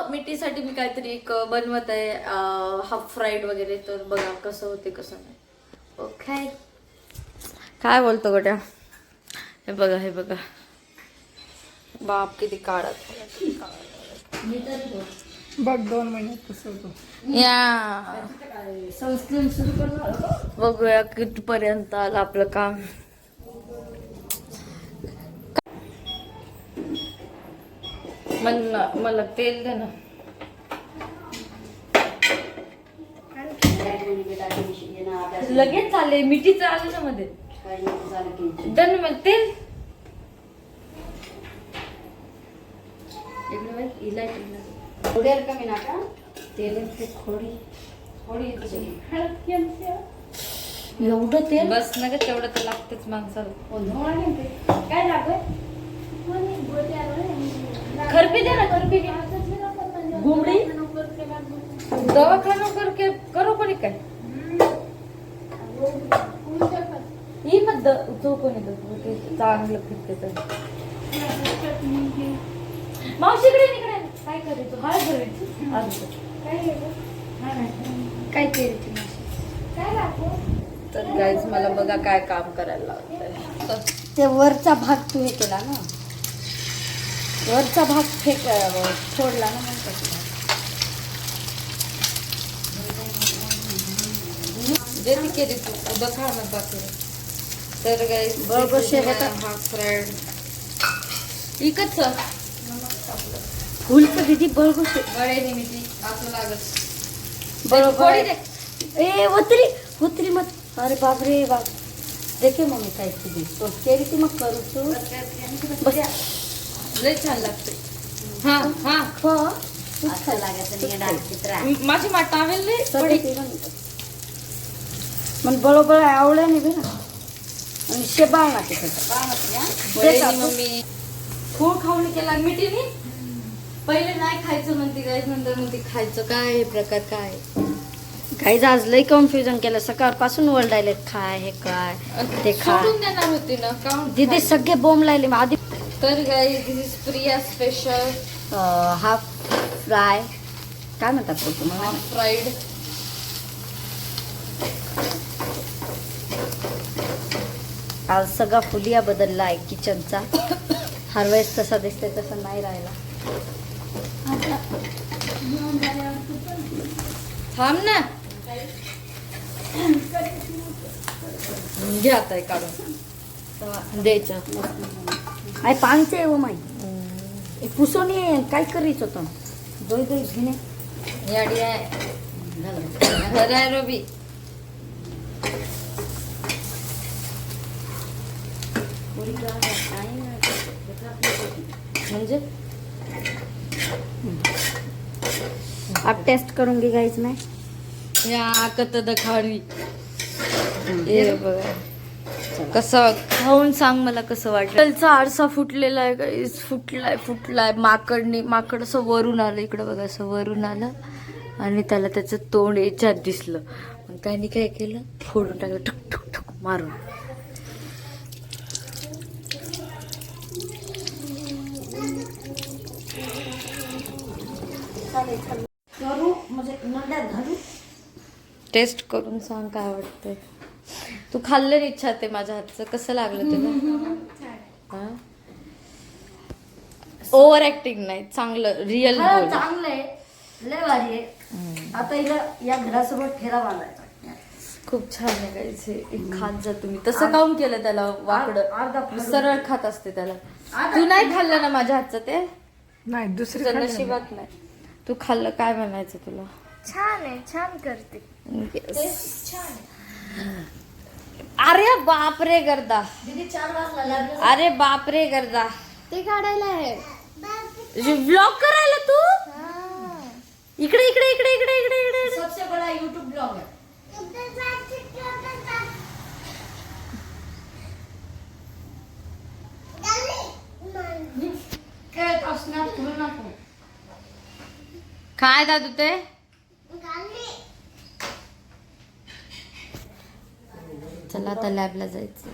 मिठीसाठी मी काहीतरी एक बनवत आहे, हाफ फ्राईड वगैरे. तर बघा कसं होते कसं नाही. ओके, काय बोलतो गोट्या? हे बघा, हे बघा, बाप किती काढत बघ 2 महिन्यात कसं होतं. या सनस्क्रीन सुरू करणार. बघूया कितीपर्यंत आलं आपलं काम. मला तेल दे ना. लगेच आले, मिठीचं आलं ना मध्ये. दे ना मला तेल. कमी नाका तेल खोडी एवढं तेल बस ना ग, तेवढं तर लागतेच माणसाला. काय लागत खरपी दे ना, खरपी घुमडी दवाखाना करके करो कोणी काय ही मत चौकोनी चांगलं फिरते तर. मावशीकडे निकडे काय करायचं, हळद भरायची काय केली तर गाईज मला बघा काय काम करायला लावतंय. ते वरचा भाग तू हे केला ना, वरचा भाग फोडला ना मग जे ती केली तू उद्या खा ना बाकी. तर गाईज हा फ्राईड इकच फुल तर दीदी बळगोशे गळे निमित्ती असं लागत बरोबर. ए होतरी मत. अरे बाप रे बाप. देखे मम्मी काय केली तो केली ती मग करू तू बस. लय छान लागते. हा हा खा माझी टावेल मग बरोबर आवडल्या नाही बे ना. आणि शेबाळ ना मम्मी खूळ खाऊन केला मिठीने. पहिले नाही खायचं म्हणते गाईज, नंतर म्हणते खायचं. काय हे प्रकार काय काही आज लई कन्फ्युजन केलं. सकाळपासून ओरडायले काय हे काय ते खा. सोडून देणार होती ना का दीदी सगळे बोंब लायले मग आधी. तर guys this is Priya special half fry काय म्हणतात तो तुम्हाला, हाफ फ्राईड. आज सगळा फुलिया बदलला आहे किचनचा. हर वेळेस तसा दिसते तसा नाही राहिला. थांब ना, घ्या आता काढून द्यायचं. आई पाणचे आहे हो माई पुसोनी काय करीच होतं दोय दोय घेणे याडी आहे घर आहे रवी. म्हणजे आप टेस्ट करूंगी गाइस मैं. या कत दखाडी हे बघा कसं खाऊन सांग मला कसं वाटलं. त्याचा आरसा फुटलेला आहे गाईस, फुटलाय. माकड असं वरून आलं इकडं बघा, असं वरून आलं आणि त्याला त्याचं तोंड याच्यात दिसलं. मग त्याने काय केलं, फोडून टाकलं ठक ठक ठक मारून. टेस्ट करून सांग काय वाटतंय. तू खाल्लं इच्छा ते माझ्या हातचं कसं लागलं तुला. ओव्हर ऍक्टिंग नाही, चांगलं रिअल चांगलं आहे, लय भारी आहे. आता हिला या घरासोबत फेरा बांधायचा. खूप छान आहे गाईस. खात जा तुम्ही. तसं काऊन केलं त्याला वाकडं, सरळ खात असते त्याला. तू नाही खाल्लं ना माझ्या हातचं ते, नाही दुसरी नशिबात नाही. तू खाल्लं काय म्हणायचं तुला. छान आहे, छान करते. अरे बाप रे गर्दा, अरे बाप रे गर्दा. ते काढायला आहे ब्लॉग करायला तू इकडे इकडे इकडे इकडे इकडे इकडे. सबसे बड़ा यूट्यूब ब्लॉग है. काय दादू ते चला आता लॅबला जायचं.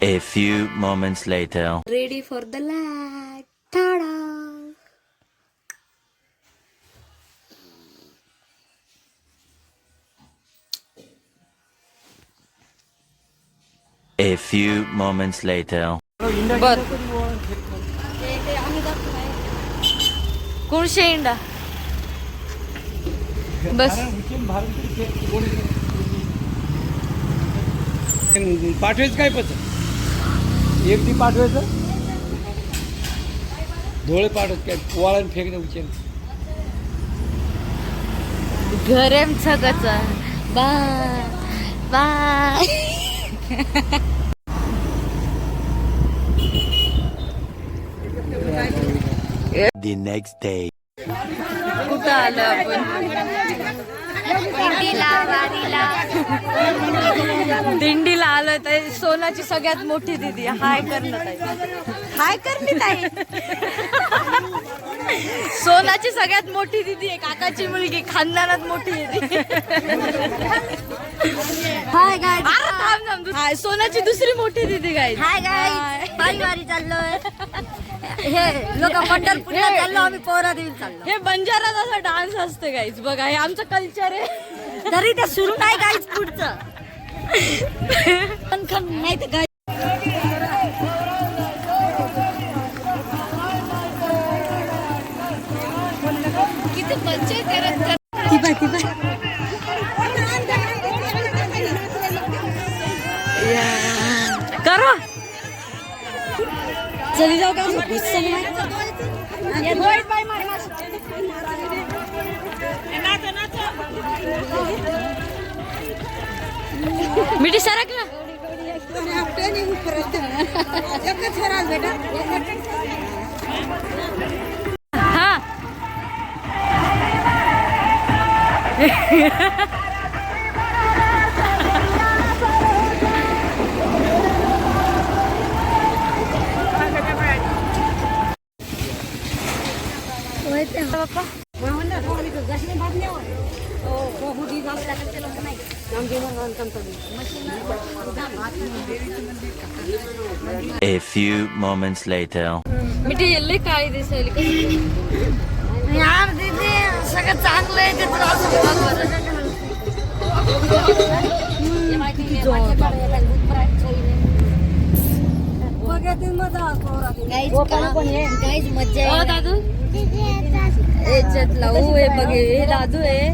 A few moments later. Ready for the lab. टाडा. A few moments later. बर कोण शेंडा बस पाठवायचं काय पच एक ती पाठवायचं धोळे पाठवत काय वाळण फेकणं उचल घरेम सगळं bye bye The next day. कुठं आलो आपण दिंडीला आलो तर सोनाची सगळ्यात मोठी दीदी हाय करणं हाय करणी ताई सोनाची सगळ्यात मोठी दीदी आहे काकाची मुलगी खानदानात मोठी आहे हाय गाय हाय सोनाची दुसरी मोठी दीदी गाय हाय गाय पायवारी चाललोय हे लोक पंढरपूरला चाललो आम्ही पोहरा देवी चाललो हे बंजारात असा डान्स असते गाईज बघा हे आमचं कल्चर आहे तरी ते सुरू नाही गाईच पुढचं नाही तर गाय किती मज्जा करत करा चली जाऊ का गुस्सा मिठी सरक ना हा A few moments later. मिठी येल्ले काळी दिसायली यार दीदी सगळं चांगलं आहे ते तुला मजा ओ दादू याच्यात लावू हे बघे हे दादू आहे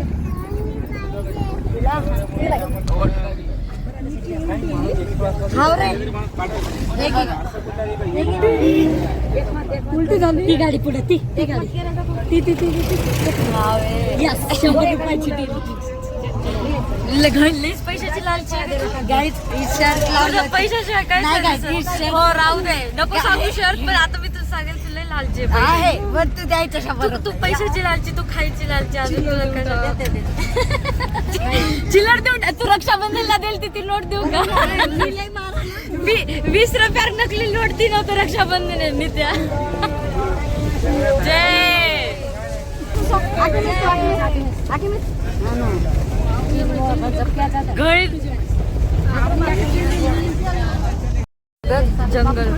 उलटी झाली ती गाडी पुढे ती गाडी ती 100 रुपयाची घडलीच पैशाची लालची पैशाची हो राहू दे नको सांगू शर्ट पण आता मी तुला सांगेल तुला लालची आहे पण तू द्यायचं 100 तू पैशाची लालची तू खायची लालची अजून तुला चिल्लर देऊ तू रक्षाबंधनला देईल ती नोट देऊ का 20 रुपयावर नकली नोट ती नव्हतं रक्षाबंधन आहे नित्या जय जंगल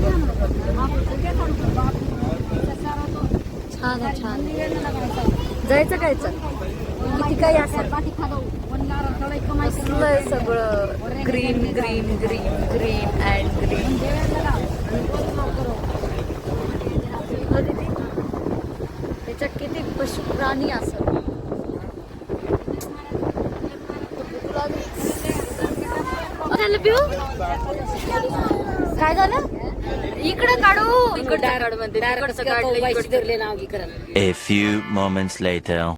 छान आहे छान जायचं काय किती काही असं सगळं green green green green and green त्याच्यात किती पशु प्राणी असं काय झालं इकडे काढू इकडच्या काढमध्ये इकडचं काढलं इकडचं नाव घे करा A few moments later.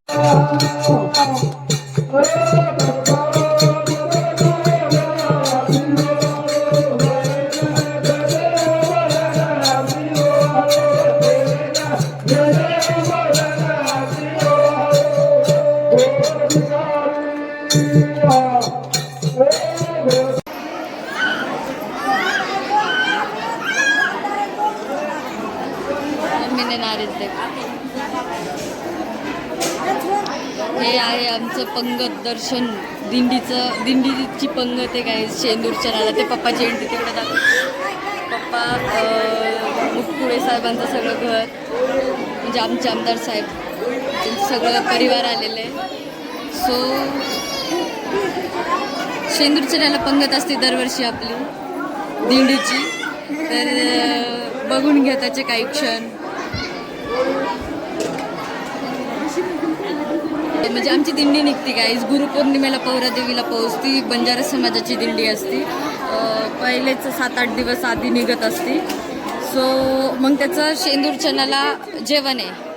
हे आहे आमचं पंगत दर्शन दिंडीची पंगत आहे काय शेंदूरच्या नाला ते पप्पाची एंट्री तिकडे जातात पप्पा मुटकुळे साहेबांचं सगळं घर म्हणजे आमचे आमदार साहेब त्यांचं सगळं परिवार आलेलं आहे सो शेंदूरच्या नाला पंगत असते दरवर्षी आपली दिंडीची. तर बघून घ्या त्याचे काही क्षण. म्हणजे आमची दिंडी निघते गाईज गुरुपौर्णिमेला पौरादेवीला पोहोचती. बंजारा समाजाची दिंडी असती. पहिलेच 7-8 दिवस आधी निघत असती. सो मग त्याचं शेंदूरचनाला जेवण आहे.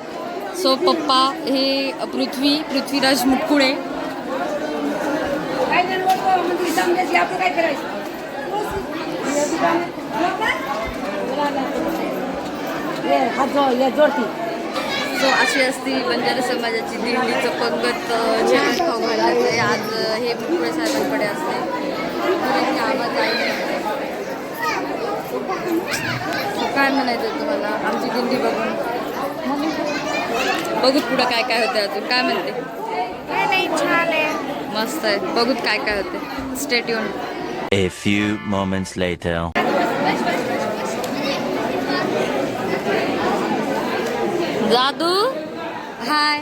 सो पप्पा हे पृथ्वीराज मुटकुळे. सो अशी असती बंजारा समाजाची दिंडीचं पंगत जेवण खाऊ घालायचं. आज हे मुटकुळे साहेबांकडे असते. आवाज आहे. काय म्हणायचं तुम्हाला आमची दिंडी बघून? बघूत पुढं काय काय होतं अजून. काय म्हणते? नाही छान आहे. मस्त आहे. बघूत काय काय होते. Stay tune. A few moments later. जादू हाय.